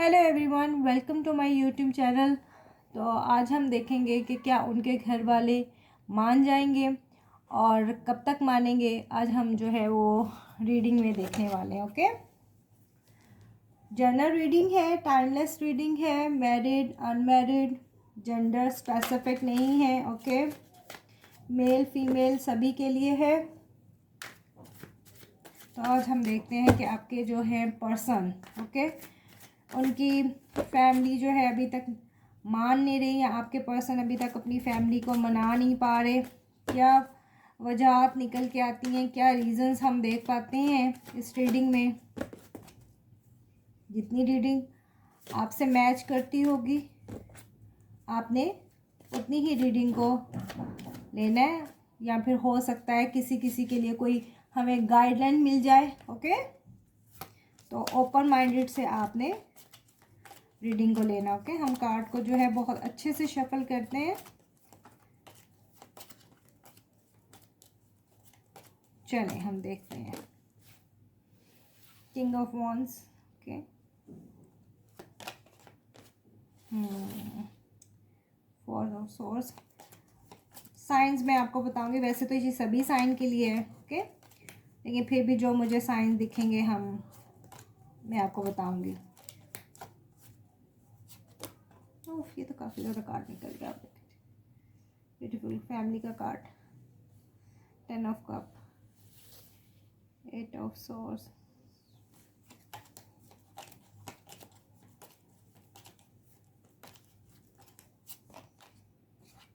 Hello everyone, welcome to my YouTube channel. तो आज हम देखेंगे कि क्या उनके घर वाले मान जाएंगे और कब तक मानेंगे। आज हम जो है वो रीडिंग में देखने वाले हैं। ओके, जनरल रीडिंग है, टाइमलेस रीडिंग है, मैरिड अनमैरिड, जेंडर स्पेसिफिक नहीं है। ओके, मेल फीमेल सभी के लिए है। तो आज हम देखते हैं कि आपके जो है पर्सन, ओके, उनकी फैमिली जो है अभी तक मान नहीं रही, या आपके पर्सन अभी तक अपनी फैमिली को मना नहीं पा रहे। क्या वजहात निकल के आती हैं, क्या रीज़न्स हम देख पाते हैं इस रीडिंग में। जितनी रीडिंग आपसे मैच करती होगी आपने उतनी ही रीडिंग को लेना है, या फिर हो सकता है किसी किसी के लिए कोई हमें गाइडलाइन मिल जाए। ओके, तो ओपन माइंडेड से आपने रीडिंग को लेना। ओके, हम कार्ड को जो है बहुत अच्छे से शफल करते हैं। चलें हम देखते हैं। King of wands, okay, four of source. Science मैं आपको बताऊंगी, वैसे तो ये सभी साइन के लिए है। ओके, लेकिन फिर भी जो मुझे साइन दिखेंगे मैं आपको बताऊंगी। ये तो काफ़ी ज़्यादा कार्ड निकल गया। ब्यूटीफुल फैमिली का card, 10 of cup, 8 of source,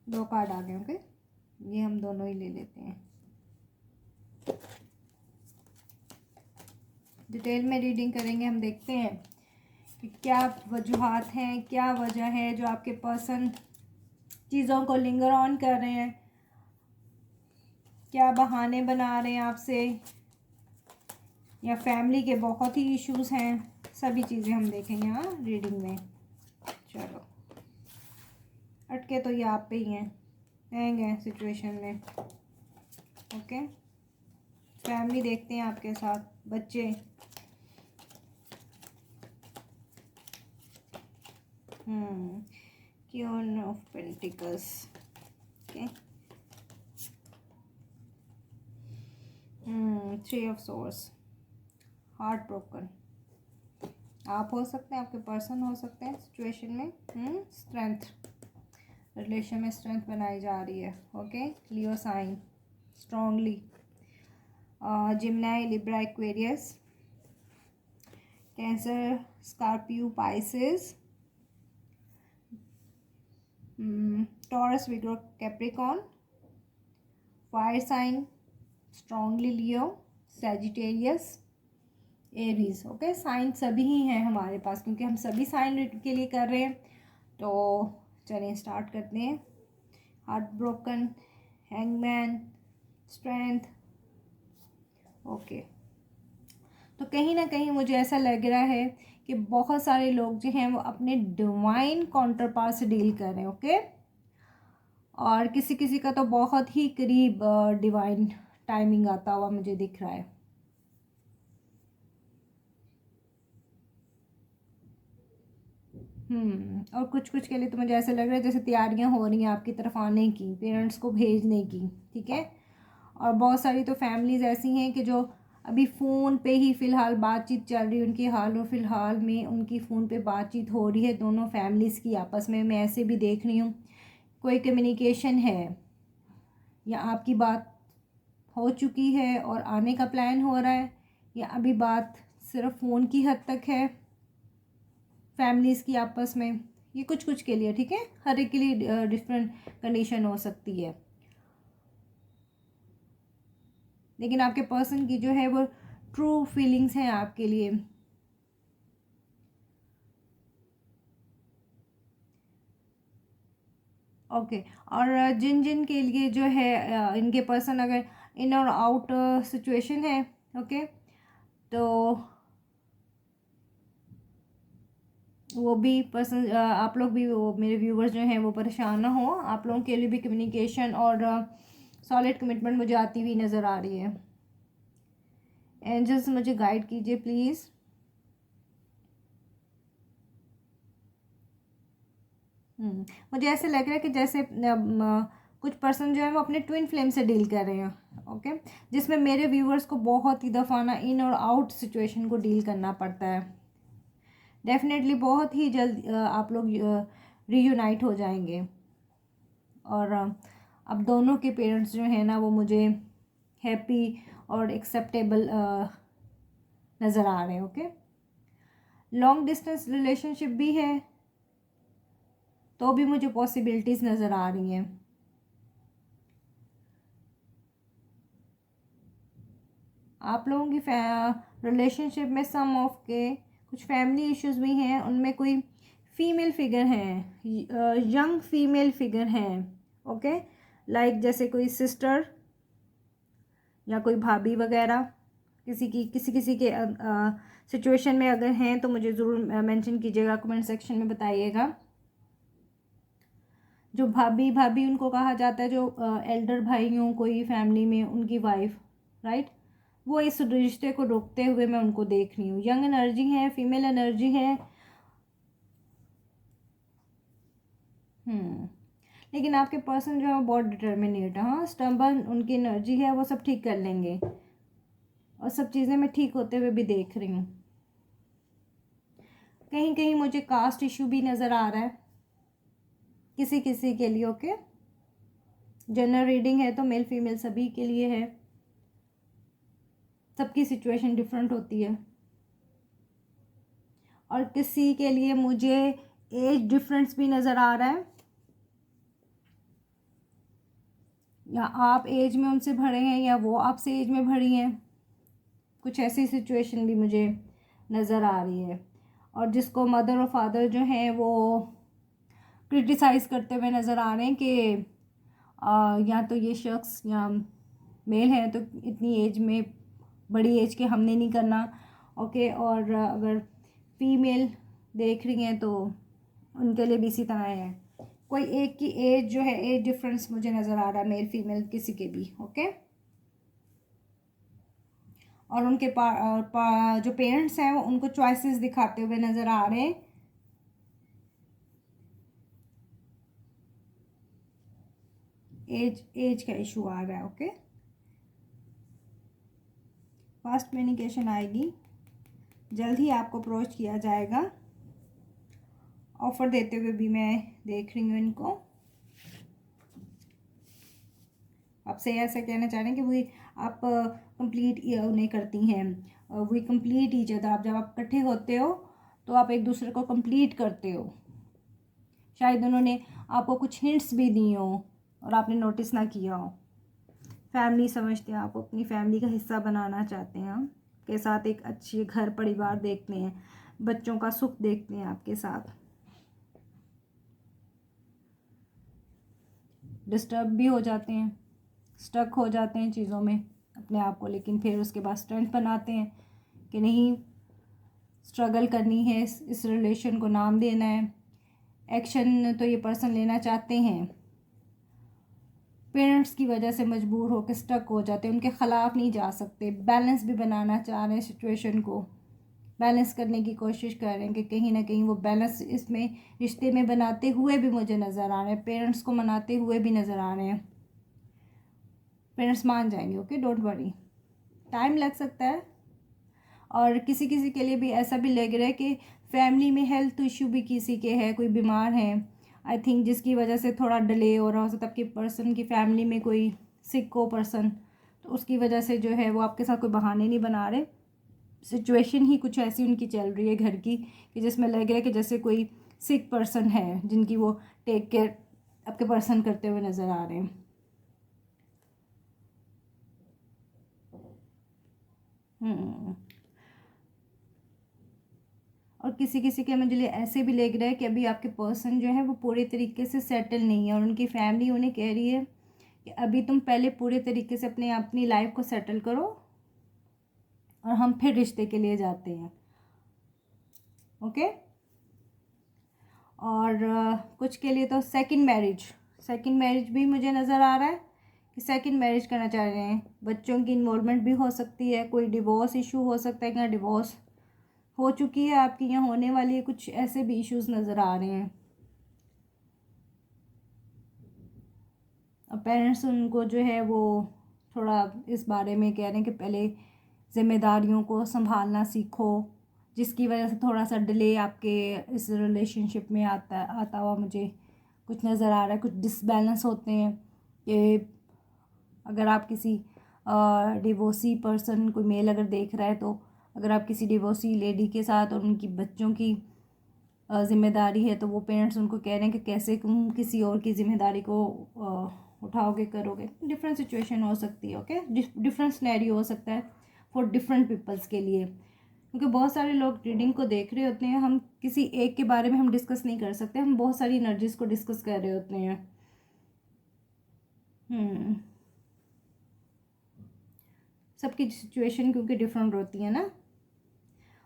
दो कार्ड आ गए। ओके, ये हम दोनों ही ले लेते हैं। डिटेल में रीडिंग करेंगे, हम देखते हैं कि क्या वजूहात हैं, क्या वजह है जो आपके पर्सन चीज़ों को लिंगर ऑन कर रहे हैं, क्या बहाने बना रहे हैं आपसे, या फैमिली के बहुत ही इश्यूज हैं। सभी चीज़ें हम देखेंगे हाँ रीडिंग में। चलो, अटके तो ये आप पे ही हैं सिचुएशन में। ओके, फैमिली देखते हैं आपके साथ, बच्चे, queen of pentacles, okay, three of source, heart broken. आप हो सकते हैं, आपके पर्सन हो सकते हैं सिचुएशन में। स्ट्रेंथ, रिलेशन में स्ट्रेंथ बनाई जा रही है। Okay, Leo sign strongly, Gemini, Libra, Aquarius, Cancer, Scorpio, Pisces, Taurus, विग्रो, Capricorn, fire sign strongly Leo, Sagittarius, Aries. Okay, sign सभी ही हैं हमारे पास, क्योंकि हम सभी साइन के लिए कर रहे हैं। तो चलिए स्टार्ट करते हैं। Heart broken, hangman, strength. Okay, तो कहीं ना कहीं मुझे ऐसा लग रहा है कि बहुत सारे लोग जो हैं वो अपने डिवाइन काउंटर पार्ट से डील कर रहे हैं। ओके, और किसी किसी का तो बहुत ही करीब डिवाइन टाइमिंग आता हुआ मुझे दिख रहा है। और कुछ कुछ के लिए तो मुझे ऐसा लग रहा है जैसे तैयारियां हो रही हैं आपकी तरफ आने की, पेरेंट्स को भेजने की। ठीक है, और बहुत सारी तो फैमिलीज़ ऐसी हैं कि जो अभी फ़ोन पे ही फ़िलहाल बातचीत चल रही है उनकी, हाल और फ़िलहाल में उनकी फ़ोन पे बातचीत हो रही है दोनों फैमिलीज़ की आपस में। मैं ऐसे भी देख रही हूँ कोई कम्युनिकेशन है, या आपकी बात हो चुकी है और आने का प्लान हो रहा है, या अभी बात सिर्फ फ़ोन की हद तक है फैमिलीज़ की आपस में। ये कुछ कुछ के लिए, ठीक है, हर एक के लिए डिफरेंट कंडीशन हो सकती है। लेकिन आपके पर्सन की जो है वो ट्रू फीलिंग्स हैं आपके लिए। ओके, और जिन जिन के लिए जो है इनके पर्सन अगर इन और आउट सिचुएशन है, ओके, तो वो भी पर्सन, आप लोग भी, वो मेरे व्यूवर्स जो हैं वो परेशान ना हो, आप लोगों के लिए भी कम्युनिकेशन और सॉलिड कमिटमेंट मुझे आती हुई नज़र आ रही है। एंजल्स मुझे गाइड कीजिए प्लीज़। मुझे ऐसे लग रहा है कि जैसे कुछ पर्सन जो है वो अपने ट्विन फ्लेम से डील कर रहे हैं, ओके, जिसमें मेरे व्यूअर्स को बहुत ही दफ़ा ना इन और आउट सिचुएशन को डील करना पड़ता है। डेफिनेटली बहुत ही जल्द आप लोग रीयूनाइट हो जाएंगे, और अब दोनों के पेरेंट्स जो हैं ना वो मुझे हैप्पी और एक्सेप्टेबल नज़र आ रहे हैं, ओके। लॉन्ग डिस्टेंस रिलेशनशिप भी है तो भी मुझे पॉसिबिलिटीज़ नज़र आ रही हैं। आप लोगों की रिलेशनशिप में सम ऑफ के कुछ फैमिली इश्यूज भी हैं, उनमें कोई फीमेल फिगर हैं, यंग फीमेल फिगर हैं, ओके, लाइक जैसे कोई सिस्टर या कोई भाभी वगैरह, किसी के सिचुएशन में अगर हैं तो मुझे ज़रूर मेंशन कीजिएगा, कमेंट सेक्शन में बताइएगा। जो भाभी भाभी उनको कहा जाता है जो एल्डर भाई हों कोई फैमिली में, उनकी वाइफ, राइट, वो इस रिश्ते को रोकते हुए मैं उनको देख रही हूँ। यंग एनर्जी है, फीमेल एनर्जी है, लेकिन आपके पर्सन जो है वो बहुत डिटर्मिनेट है, हाँ, स्टबर्न उनकी एनर्जी है, वो सब ठीक कर लेंगे, और सब चीज़ें मैं ठीक होते हुए भी देख रही हूँ। कहीं कहीं मुझे कास्ट इशू भी नज़र आ रहा है किसी किसी के लिए, ओके। जनरल रीडिंग है तो मेल फीमेल सभी के लिए है, सबकी सिचुएशन डिफरेंट होती है, और किसी के लिए मुझे एज डिफरेंस भी नज़र आ रहा है, या आप एज में उनसे भरे हैं या वो आपसे एज में भरी हैं, कुछ ऐसी सिचुएशन भी मुझे नज़र आ रही है। और जिसको मदर और फादर जो हैं वो क्रिटिसाइज़ करते हुए नज़र आ रहे हैं कि या तो ये शख्स या मेल है तो इतनी एज में, बड़ी एज के हमने नहीं करना, ओके। और अगर फीमेल देख रही हैं तो उनके लिए भी इसी तरह है। कोई एक की एज जो है, एज डिफरेंस मुझे नज़र आ रहा है, मेल फीमेल किसी के भी, ओके। और उनके जो पेरेंट्स हैं वो उनको चॉइसेस दिखाते हुए नज़र आ रहे हैं। एज का इशू आ रहा है, ओके। फास्ट कम्युनिकेशन आएगी, जल्द ही आपको अप्रोच किया जाएगा, ऑफ़र देते हुए भी मैं देख रही हूँ इनको। आपसे ऐसा कहना चाह रहे हैं कि वही आप कंप्लीट उन्हें करती हैं, वही कंप्लीट ईच अदर। आप जब आप इकट्ठे होते हो तो आप एक दूसरे को कंप्लीट करते हो। शायद उन्होंने आपको कुछ हिंट्स भी दी हो और आपने नोटिस ना किया हो। फैमिली समझते हैं, आपको अपनी फैमिली का हिस्सा बनाना चाहते हैं, आपके साथ एक अच्छी घर परिवार देखते हैं, बच्चों का सुख देखते हैं आपके साथ। डिस्टर्ब भी हो जाते हैं, स्टक हो जाते हैं चीज़ों में अपने आप को, लेकिन फिर उसके बाद स्ट्रेंथ बनाते हैं कि नहीं, स्ट्रगल करनी है, इस रिलेशन को नाम देना है। एक्शन तो ये पर्सन लेना चाहते हैं, पेरेंट्स की वजह से मजबूर होकर स्टक हो जाते हैं, उनके ख़िलाफ़ नहीं जा सकते। बैलेंस भी बनाना चाह रहे हैं, सिचुएशन को बैलेंस करने की कोशिश कर रहे हैं कि कहीं ना कहीं वो बैलेंस इसमें रिश्ते में बनाते हुए भी मुझे नज़र आ रहे हैं, पेरेंट्स को मनाते हुए भी नज़र आ रहे हैं। पेरेंट्स मान जाएंगे, ओके, डोंट वरी, टाइम लग सकता है। और किसी किसी के लिए भी ऐसा भी लग रहा है कि फैमिली में हेल्थ इशू भी किसी के है, कोई बीमार है, आई थिंक, जिसकी वजह से थोड़ा डिले हो रहा हो सकता है। आपकी पर्सन की फैमिली में कोई सिक हो पर्सन, तो उसकी वजह से जो है वो आपके साथ कोई बहाने नहीं बना रहे। सिचुएशन ही कुछ ऐसी उनकी चल रही है घर की कि जिसमें लग रहा है कि जैसे कोई सिक पर्सन है जिनकी वो टेक केयर आपके पर्सन करते हुए नज़र आ रहे हैं। और किसी किसी के मुझे ऐसे भी लग रहा है कि अभी आपके पर्सन जो है वो पूरे तरीके से सेटल नहीं है, और उनकी फैमिली उन्हें कह रही है कि अभी तुम पहले पूरे तरीके से अपनी लाइफ को सेटल करो और हम फिर रिश्ते के लिए जाते हैं, ओके। और कुछ के लिए तो सेकंड मैरिज भी मुझे नज़र आ रहा है कि सेकंड मैरिज करना चाह रहे हैं। बच्चों की इन्वॉल्वमेंट भी हो सकती है, कोई डिवोर्स इशू हो सकता है, क्या डिवोर्स हो चुकी है आपकी, यहाँ होने वाली है, कुछ ऐसे भी इश्यूज नज़र आ रहे हैं। पेरेंट्स उनको जो है वो थोड़ा इस बारे में कह रहे हैं कि पहले ज़िम्मेदारियों को संभालना सीखो, जिसकी वजह से थोड़ा सा डिले आपके इस रिलेशनशिप में आता हुआ मुझे कुछ नज़र आ रहा है। कुछ डिसबैलेंस होते हैं कि अगर आप किसी डिवोर्सी पर्सन कोई मेल अगर देख रहा है, तो अगर आप किसी डिवोर्सी लेडी के साथ और उनकी बच्चों की ज़िम्मेदारी है, तो वो पेरेंट्स उनको कह रहे हैं कि कैसे तुम किसी और की ज़िम्मेदारी को उठाओगे, करोगे। डिफरेंट सिचुएशन हो सकती है, ओके, डिफरेंट सिनेरियो हो सकता है फॉर डिफरेंट पीपल्स के लिए, क्योंकि बहुत सारे लोग रीडिंग को देख रहे होते हैं। हम किसी एक के बारे में हम डिस्कस नहीं कर सकते, हम बहुत सारी एनर्जीज को डिस्कस कर रहे होते हैं। सबकी सिचुएशन क्योंकि डिफरेंट होती है ना।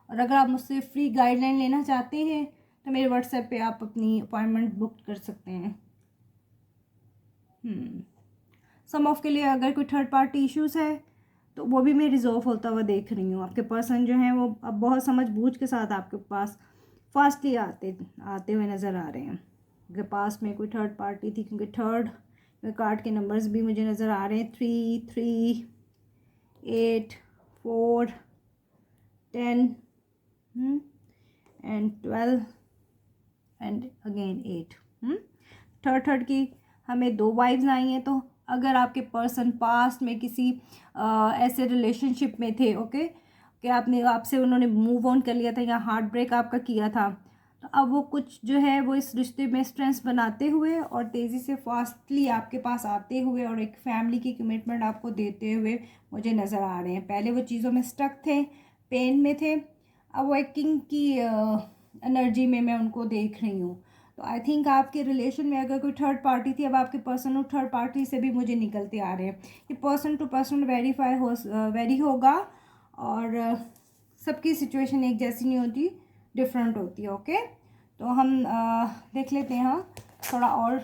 और अगर आप मुझसे फ्री गाइडलाइन लेना चाहते हैं तो मेरे व्हाट्सएप पे आप अपनी अपॉइंटमेंट बुक कर सकते हैं। सम ऑफ के लिए अगर कोई थर्ड पार्टी इश्यूज़ है तो वो भी मैं रिजॉल्व होता हुआ देख रही हूँ। आपके पर्सन जो हैं वो अब बहुत समझ बूझ के साथ आपके पास फास्टली आते हुए नज़र आ रहे हैं। अगर पास में कोई थर्ड पार्टी थी, क्योंकि थर्ड कार्ड के नंबर्स भी मुझे नज़र आ रहे हैं 3, 3, 8, 4, 10 एंड 12 एंड अगेन 8। थर्ड की हमें 2 वाइब्स आई हैं। तो अगर आपके पर्सन पास्ट में किसी ऐसे रिलेशनशिप में थे, ओके, कि आपसे उन्होंने मूव ऑन कर लिया था या हार्ट ब्रेक आपका किया था, तो अब वो कुछ जो है वो इस रिश्ते में स्ट्रेंथ बनाते हुए और तेज़ी से फास्टली आपके पास आते हुए और एक फैमिली की कमिटमेंट आपको देते हुए मुझे नज़र आ रहे हैं। पहले वो चीज़ों में स्टक थे, पेन में थे, अब वो एक किंग की एनर्जी में मैं उनको देख रही हूँ। तो आई थिंक आपके रिलेशन में अगर कोई थर्ड पार्टी थी, अब आपके पर्सन और थर्ड पार्टी से भी मुझे निकलते आ रहे हैं। ये पर्सन टू पर्सन वेरी होगा और सबकी सिचुएशन एक जैसी नहीं होती, डिफरेंट होती है, ओके। तो हम देख लेते हैं थोड़ा और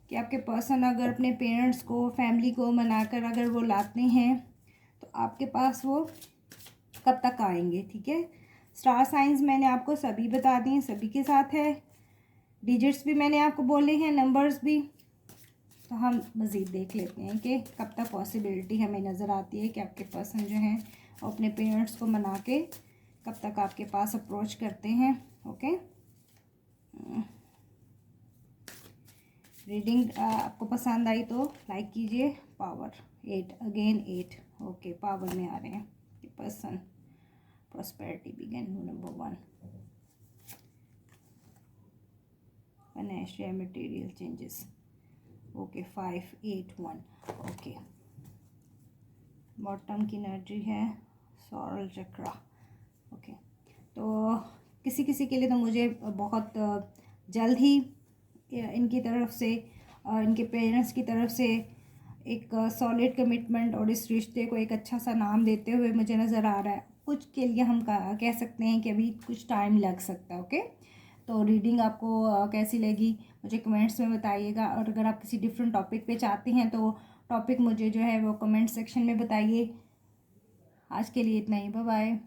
कि आपके पर्सन अगर अपने पेरेंट्स को, फैमिली को मनाकर अगर वो लाते हैं तो आपके पास वो कब तक आएंगे। ठीक है, स्टार साइंस मैंने आपको सभी बता दिए, सभी के साथ है। डिजिट्स भी मैंने आपको बोले हैं, नंबर्स भी। तो हम मज़ीद देख लेते हैं कि कब तक पॉसिबिलिटी हमें नज़र आती है कि आपके पर्सन जो हैं वो अपने पेरेंट्स को मना के कब तक आपके पास अप्रोच करते हैं, ओके। रीडिंग आपको पसंद आई तो लाइक कीजिए। पावर 8 अगेन 8, ओके, पावर में आ रहे हैं कि person prosperity begin number 1, financial material changes, okay, 5, 8, 1, okay. Bottom की एनर्जी है सॉरल चक्रा, ओके। तो किसी किसी के लिए तो मुझे बहुत जल्द ही इनकी तरफ से, इनके पेरेंट्स की तरफ से एक सॉलिड कमिटमेंट और इस रिश्ते को एक अच्छा सा नाम देते हुए मुझे नज़र आ रहा है। कुछ के लिए हम कह सकते हैं कि अभी कुछ टाइम लग सकता है, ओके। तो रीडिंग आपको कैसी लगी मुझे कमेंट्स में बताइएगा, और अगर आप किसी डिफरेंट टॉपिक पे चाहते हैं तो टॉपिक मुझे जो है वो कमेंट सेक्शन में बताइए। आज के लिए इतना ही, बाय बाय।